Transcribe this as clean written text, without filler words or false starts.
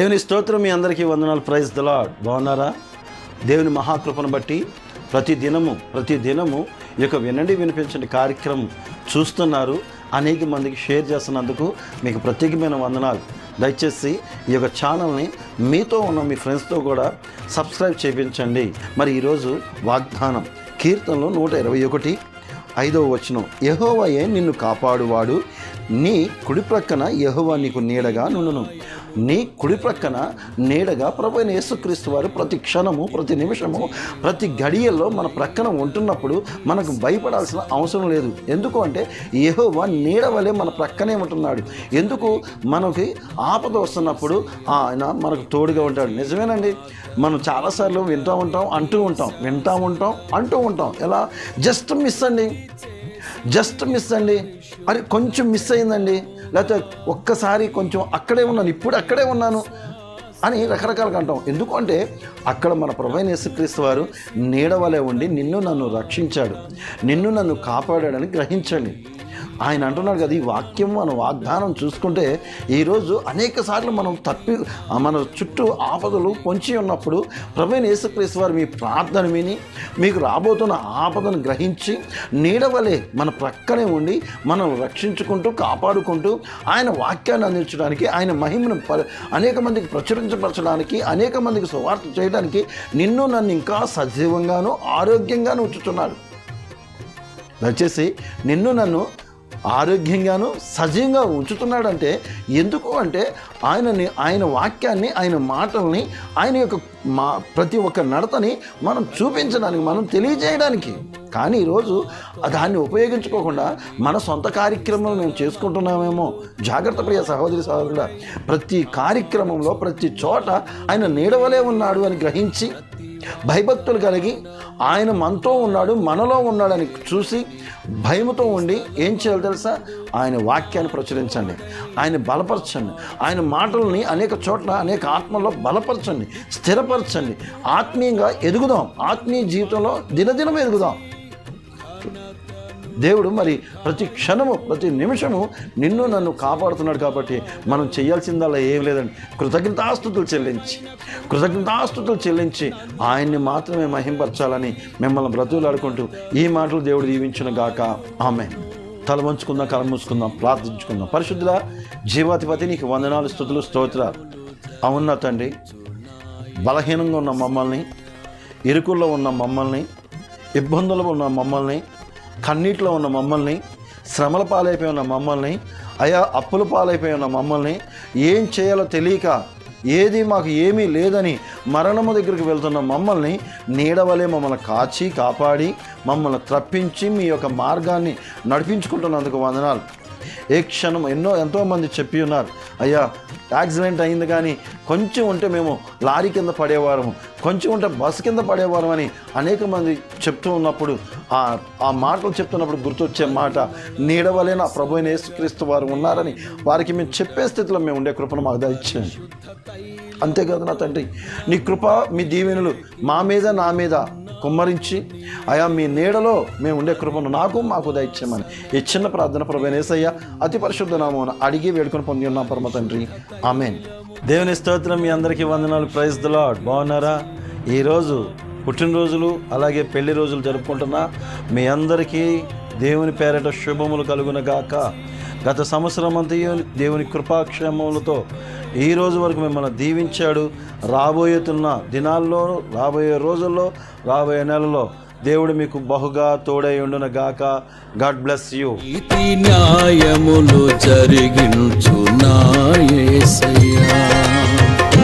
దేవుని స్తోత్రం. మీ అందరికీ వందనాలు. Praise the lord. బాగున్నారా? దేవుని మహాకృపను బట్టి ప్రతి దినము ఈ యొక్క వినండి వినిపించండి కార్యక్రమం చూస్తున్నారు. అనేక మందికి షేర్ చేస్తున్నందుకు మీకు ప్రత్యేకమైన వందనాలు. దయచేసి ఈ యొక్క ఛానల్ని మీతో ఉన్న మీ ఫ్రెండ్స్తో కూడా సబ్స్క్రైబ్ చేయించండి. మరి ఈరోజు వాగ్దానం కీర్తనలో 121 వచనం, యెహోవాయే నిన్ను కాపాడువాడు, నీ కుడి ప్రక్కన యెహోవా నీకు నీడగా నుండును. నీ కుడి ప్రక్కన నీడగా ప్రభువైన యేసుక్రీస్తు వారు ప్రతి క్షణము, ప్రతి నిమిషము, ప్రతి గడియల్లో మన ప్రక్కన ఉంటున్నప్పుడు మనకు భయపడాల్సిన అవసరం లేదు. ఎందుకు అంటే యెహోవా నీడ వలె మన ప్రక్కనే ఉంటున్నాడు. ఎందుకు? మనకి ఆపద వస్తున్నప్పుడు ఆయన మనకు తోడుగా ఉంటాడు. నిజమేనండి. మనం చాలాసార్లు వింటూ ఉంటాం, అంటూ ఉంటాం. ఎలా? జస్ట్ మిస్ అండి, మరి కొంచెం మిస్ అయిందండి, లేకపోతే ఒక్కసారి కొంచెం అక్కడే ఉన్నాను, ఇప్పుడు అక్కడే ఉన్నాను అని రకరకాలుగా అంటాం. ఎందుకు అంటే అక్కడ మన ప్రభువైన యేసుక్రీస్తు వారు నీడవలే ఉండి నిన్ను నన్ను రక్షించాడు, నిన్ను నన్ను కాపాడాడని గ్రహించండి. ఆయన అంటున్నాడు కదా, ఈ వాక్యం మన వాగ్దానం చూసుకుంటే ఈరోజు అనేక సార్లు మన చుట్టూ ఆపదలు పొంచి ఉన్నప్పుడు ప్రభువైన యేసుక్రీస్తు వారు మీ ప్రార్థన విని మీకు రాబోతున్న ఆపదను గ్రహించి నీడవలే మన ప్రక్కనే ఉండి మనం రక్షించుకుంటూ కాపాడుకుంటూ ఆయన వాక్యాన్ని అందించడానికి, ఆయన మహిమను అనేక మందికి ప్రచురించపరచడానికి, అనేక మందికి సువార్త చేయడానికి నిన్ను నన్ను ఇంకా సజీవంగాను ఆరోగ్యంగాను ఉంచుతున్నాడు. దయచేసి నిన్ను నన్ను ఆరోగ్యంగాను సజీవంగా ఉంచుతున్నాడంటే ఎందుకు అంటే ఆయన వాక్యాన్ని, ఆయన మాటల్ని, ఆయన యొక్క ప్రతి ఒక్క నడతని మనం చూపించడానికి, మనం తెలియజేయడానికి. కానీ ఈరోజు దాన్ని ఉపయోగించుకోకుండా మన సొంత కార్యక్రమాలు మేము చేసుకుంటున్నామేమో. జాగ్రత్త ప్రియ సహోదరి సహోదరుడా. ప్రతి కార్యక్రమంలో, ప్రతి చోట ఆయన నీడవలే ఉన్నాడు అని గ్రహించి భయభక్తులు కలిగి ఆయన మనతో ఉన్నాడు, మనలో ఉన్నాడని చూసి భయముతో ఉండి ఏం చేయాలి తెలుసా? ఆయన వాక్యాన్ని ప్రచురించండి, ఆయన బలపరచండి, ఆయన మాటల్ని అనేక చోట్ల, అనేక ఆత్మల్లో బలపరచండి, స్థిరపరచండి. ఆత్మీయంగా ఎదుగుదాం, ఆత్మీయ జీవితంలో దినదినం ఎదుగుదాం. దేవుడు మరి ప్రతి క్షణము, ప్రతి నిమిషము నిన్ను నన్ను కాపాడుతున్నాడు. కాబట్టి మనం చేయాల్సిందల్లా ఏం లేదండి, కృతజ్ఞతాస్తుతులు చెల్లించి ఆయన్ని మాత్రమే మహింపరచాలని మిమ్మల్ని బ్రతుకులాడుకుంటూ ఈ మాటలు దేవుడు దీవించును గాక. ఆమేన్. తల వంచుకుందాం, కళ్ళ మూసుకుందాం, ప్రార్థించుకుందాం. పరిశుద్ధుల జీవాధిపతి నీకు వందనాలు, స్తుతులు, స్తోత్రాలు. అవునా తండ్రి, బలహీనంగా ఉన్న మమ్మల్ని, ఇరుకుల్లో ఉన్న మమ్మల్ని, ఇబ్బందుల్లో ఉన్న మమ్మల్ని, కన్నీటిలో ఉన్న మమ్మల్ని, శ్రమల పాలైపోయి ఉన్న మమ్మల్ని, అప్పుల పాలైపోయి ఉన్న మమ్మల్ని, ఏం చేయాలో తెలియక ఏది మాకు ఏమీ లేదని మరణము దగ్గరికి వెళ్తున్న మమ్మల్ని నీడవలే మమ్మల్ని కాపాడి మమ్మల్ని తప్పించి మీ యొక్క మార్గాన్ని నడిపించుకుంటున్నందుకు వందనాలు. ఏ క్షణం ఎంతోమంది చెప్పి ఉన్నారు, అయ్యా యాక్సిడెంట్ అయింది కానీ కొంచెం ఉంటే మేము లారీ కింద పడేవారము, కొంచెం ఉంటే బస్సు కింద పడేవారం అని అనేక మంది చెప్తూ ఉన్నప్పుడు ఆ మాటలు చెప్తున్నప్పుడు గుర్తొచ్చే మాట, నీడవలే నా ప్రభువైన యేసుక్రీస్తు వారు ఉన్నారని వారికి మేము చెప్పే స్థితిలో మేము ఉండే కృపను మాకు దయచేయండి. అంతేకాదు నా తండ్రి, నీ కృప, మీ దీవెనలు మా మీద, నా మీద కుమ్మరించి మీ నీడలో మేము ఉండే కృపను మాకు దయచేయమని ఈ చిన్న ప్రార్థన ప్రభువైన యేసయ్య అతి పరిశుద్ధ నామమున అడిగి వేడుకొని పొంది ఉన్నాం పరమ తండ్రి. ఆమేన్. దేవుని స్తోత్రం. మీ అందరికీ వందనాలు. Praise the lord. బాగున్నారా? ఈరోజు పుట్టినరోజులు అలాగే పెళ్లి రోజులు జరుపుకుంటున్న మీ అందరికీ దేవుని పేరట శుభములు కలుగునగాక. గత సంవత్సరం అంతా దేవుని కృపాక్షేమములతో ఈ రోజు వరకు మిమ్మల్ని దీవించాడు. రాబోయేతున్న దినాల్లో, రాబోయే రోజుల్లో, రాబోయే నెలలో దేవుడు మీకు బహుగా తోడై ఉండును గాక. God bless you. న్యాయములు జరిగించు నా యేసయ్యా.